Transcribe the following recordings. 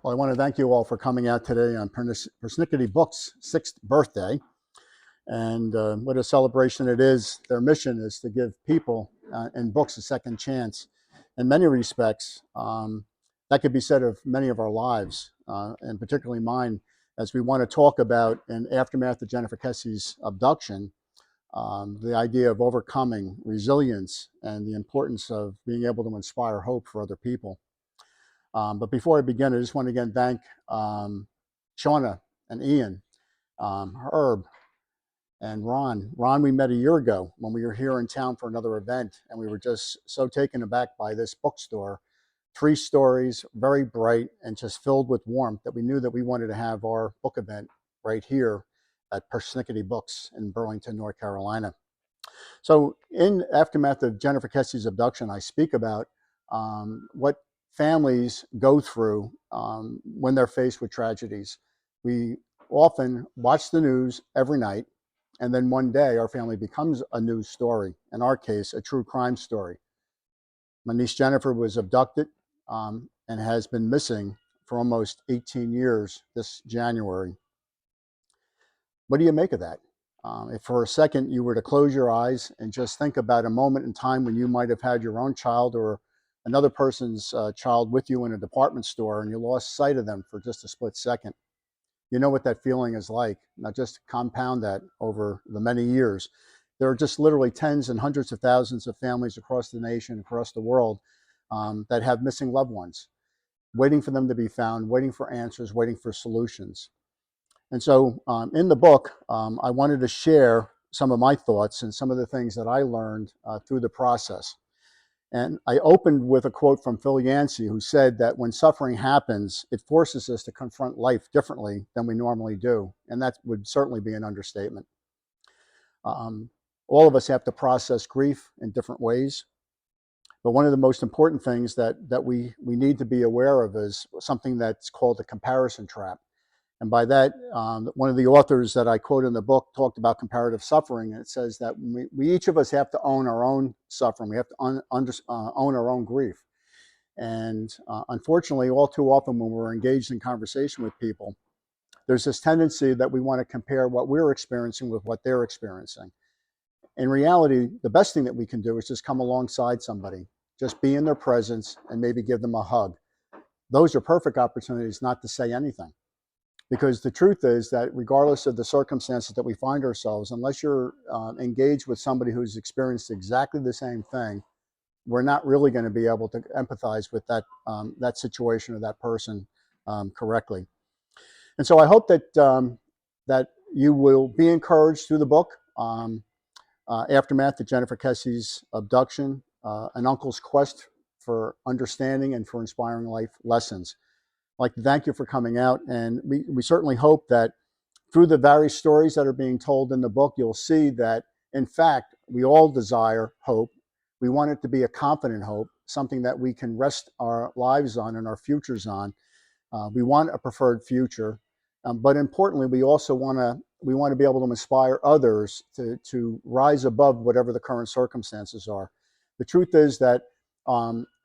Well, I want to thank you all for coming out today on Persnickety Books' 6th birthday. And what a celebration it is. Their mission is to give people in books a second chance. In many respects, that could be said of many of our lives, and particularly mine, as we want to talk about in aftermath of Jennifer Kesse's abduction, the idea of overcoming resilience and the importance of being able to inspire hope for other people. But before I begin, I just want to again thank Shauna and Ian, Herb, and Ron. Ron, we met a year ago when we were here in town for another event, and we were just so taken aback by this bookstore. 3 stories, very bright, and just filled with warmth that we knew that we wanted to have our book event right here at Persnickety Books in Burlington, North Carolina. So in aftermath of Jennifer Kesse's abduction, I speak about what families go through when they're faced with tragedies. We often watch the news every night, and then one day our family becomes a news story. In our case, a true crime story. My niece Jennifer was abducted and has been missing for almost 18 years this January. What do you make of that? If for a second you were to close your eyes and just think about a moment in time when you might have had your own child or another person's child with you in a department store and you lost sight of them for just a split second, you know what that feeling is like. Now just compound that over the many years. There are just literally tens and hundreds of thousands of families across the nation, across the world, that have missing loved ones, waiting for them to be found, waiting for answers, waiting for solutions. And so in the book, I wanted to share some of my thoughts and some of the things that I learned through the process. And I opened with a quote from Phil Yancey, who said that when suffering happens, it forces us to confront life differently than we normally do. And that would certainly be an understatement. All of us have to process grief in different ways. But one of the most important things that we need to be aware of is something that's called the comparison trap. And by that, one of the authors that I quote in the book talked about comparative suffering. And it says that we each of us have to own our own suffering. We have to own our own grief. And unfortunately, all too often when we're engaged in conversation with people, there's this tendency that we want to compare what we're experiencing with what they're experiencing. In reality, the best thing that we can do is just come alongside somebody, just be in their presence and maybe give them a hug. Those are perfect opportunities not to say anything. Because the truth is that regardless of the circumstances that we find ourselves, unless you're engaged with somebody who's experienced exactly the same thing, we're not really going to be able to empathize with that situation or that person correctly. And so I hope that that you will be encouraged through the book, Aftermath of Jennifer Kesse's Abduction, an uncle's quest for understanding and for inspiring life lessons. I'd like to thank you for coming out, and we certainly hope that through the various stories that are being told in the book, you'll see that, in fact, we all desire hope. We want it to be a confident hope, something that we can rest our lives on and our futures on. We want a preferred future, but importantly, we also want to be able to inspire others to rise above whatever the current circumstances are. The truth is that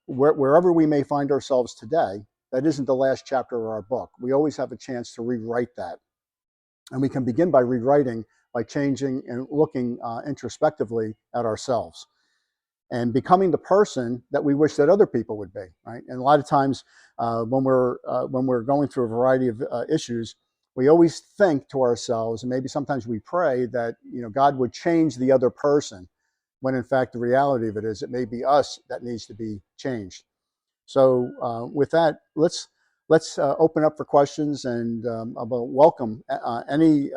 wherever we may find ourselves today, that isn't the last chapter of our book. We always have a chance to rewrite that. And we can begin by rewriting by changing and looking introspectively at ourselves and becoming the person that we wish that other people would be, right? And a lot of times when we're going through a variety of issues, we always think to ourselves, and maybe sometimes we pray that God would change the other person, when in fact the reality of it is it may be us that needs to be changed. So with that, let's open up for questions, and I'll welcome any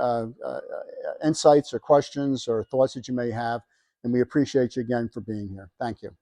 insights or questions or thoughts that you may have. And we appreciate you again for being here. Thank you.